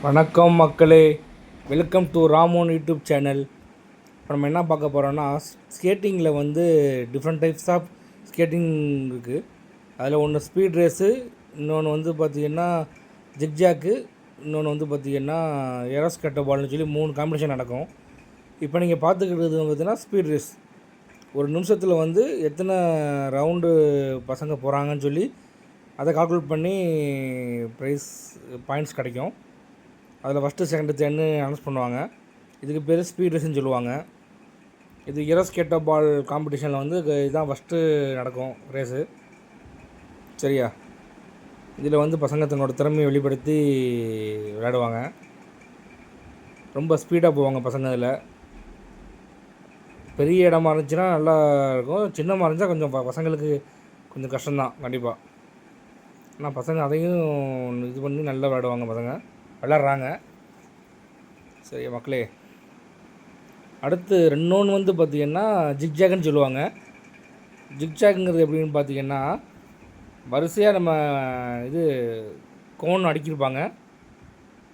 வணக்கம் மக்களே, welcome to Ramon YouTube channel. இப்போ நம்ம என்ன பார்க்க போகிறோன்னா, ஸ்கேட்டிங்கில் வந்து டிஃப்ரெண்ட் டைப்ஸ் ஆஃப் ஸ்கேட்டிங் இருக்குது. அதில் ஒன்று ஸ்பீட் ரேஸு, இன்னொன்று வந்து பார்த்திங்கன்னா ஜிக்ஜாக்கு, இன்னொன்று வந்து பார்த்திங்கன்னா எரோஸ்கேட்டோ பால்னு சொல்லி 3 காம்படிஷன் நடக்கும். இப்போ நீங்கள் பார்த்துக்கிட்டது பார்த்தீங்கன்னா ஸ்பீட் ரேஸ். ஒரு நிமிஷத்தில் வந்து எத்தனை ரவுண்டு பசங்க போகிறாங்கன்னு சொல்லி அதை கால்குலேட் பண்ணி ப்ரைஸ் பாயிண்ட்ஸ் கிடைக்கும். அதில் ஃபஸ்ட்டு செகண்டு தேர்டுன்னு அனௌன்ஸ் பண்ணுவாங்க. இதுக்கு பேர் ஸ்பீட் ரேஸ்ன்னு சொல்லுவாங்க. இது எரோஸ்கேட்டோ பால் காம்படிஷனில் வந்து இதுதான் ஃபஸ்ட்டு நடக்கும் ரேஸு. சரியா? இதில் வந்து பசங்க தன்னோட திறமையை வெளிப்படுத்தி விளையாடுவாங்க. ரொம்ப ஸ்பீடாக போவாங்க பசங்க. இதில் பெரிய இடமா இருந்துச்சுன்னா நல்லா இருக்கும், சின்னமாக இருந்துச்சா கொஞ்சம் பசங்களுக்கு கொஞ்சம் கஷ்டம்தான் கண்டிப்பாக. ஆனால் பசங்க அதையும் இது பண்ணி நல்லா விளையாடுவாங்க, பசங்க விளாட்றாங்க. சரி மக்களே, அடுத்து இன்னொன்று வந்து பார்த்திங்கன்னா ஜிக்ஜாக்னு சொல்லுவாங்க. ஜிக்ஜாக்குங்கிறது எப்படின்னு பார்த்திங்கன்னா, வரிசையாக நம்ம இது கோன் அடிக்கிருப்பாங்க.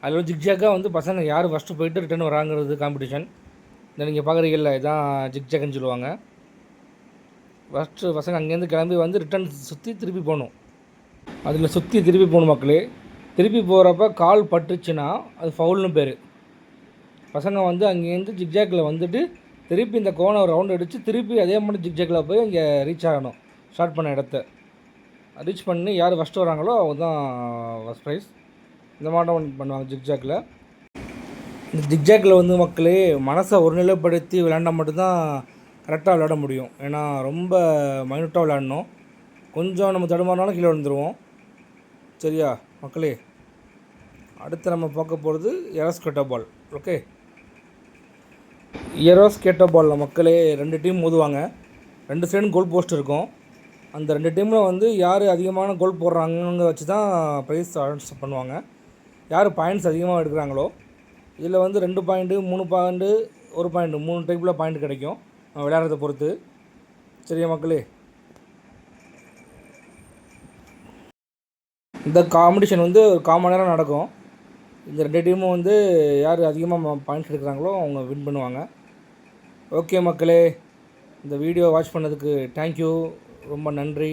அதில் வந்து ஜிக்ஜாக்காக வந்து பசங்க யார் ஃபஸ்ட்டு போயிட்டு ரிட்டன் வராங்கிறது காம்படிஷன். இதை நீங்கள் பார்க்குறீங்கல்ல, இதான் ஜிக்ஜாக்குன்னு சொல்லுவாங்க. ஃபஸ்ட்டு பசங்க அங்கேருந்து கிளம்பி வந்து ரிட்டன் சுற்றி திருப்பி போகணும். அதில் சுற்றி திருப்பி போகணும் மக்களே. திருப்பி போகிறப்ப கால் பட்டுச்சுன்னா அது ஃபவுல்னு பேர். பசங்க வந்து அங்கேருந்து ஜிக்ஜாக்கில் வந்துட்டு திருப்பி இந்த கோனை ஒரு ரவுண்ட் அடித்து திருப்பி அதே மாதிரி ஜிக்ஜாக்கில் போய் இங்கே ரீச் ஆகணும். ஸ்டார்ட் பண்ண இடத்த ரீச் பண்ணி யார் ஃபஸ்ட்டு வராங்களோ அவங்க தான் ஃபஸ்ட் ப்ரைஸ். இந்த மாட்டம் பண்ணுவாங்க ஜிக்ஜாக்கில். இந்த ஜிக்ஜாக்கில் வந்து மக்களே மனசை ஒருநிலைப்படுத்தி விளையாண்டால் மட்டும்தான் கரெக்டாக விளையாட முடியும். ஏன்னா ரொம்ப மைனூட்டாக விளையாடணும். கொஞ்சம் நம்ம தடுமாறினாலும் கீழே விழுந்துருவோம். சரியா மக்களே? அடுத்து நம்ம பார்க்க போகிறது எரோஸ்கேட்டோ பால். ஓகே, எரோஸ்கேட்டோ பாலில் மக்களே 2 டீம் மோதுவாங்க. 2 சைடும் கோல் போஸ்ட் இருக்கும். அந்த 2 டீமில் வந்து யார் அதிகமான கோல் போடுறாங்கன்னு வச்சு தான் ப்ரைஸ் அனௌன்ஸ் பண்ணுவாங்க. யார் பாயிண்ட்ஸ் அதிகமாக எடுக்கிறாங்களோ. இதில் வந்து 2 பாயிண்ட்டு, 3 பாயிண்ட்டு, 1 பாயிண்ட்டு, 3 டைப்பில் பாயிண்ட் கிடைக்கும் விளையாடுறத பொறுத்து. சரியா மக்களே? இந்த காம்படிஷன் வந்து ஒரு 1/4 மணி நேரம் நடக்கும். இந்த 2 டீமும் வந்து யார் அதிகமாக பாயிண்ட்ஸ் எடுக்கிறாங்களோ அவங்க வின் பண்ணுவாங்க. ஓகே மக்களே, இந்த வீடியோ வாட்ச் பண்ணதுக்கு தேங்க்யூ, ரொம்ப நன்றி.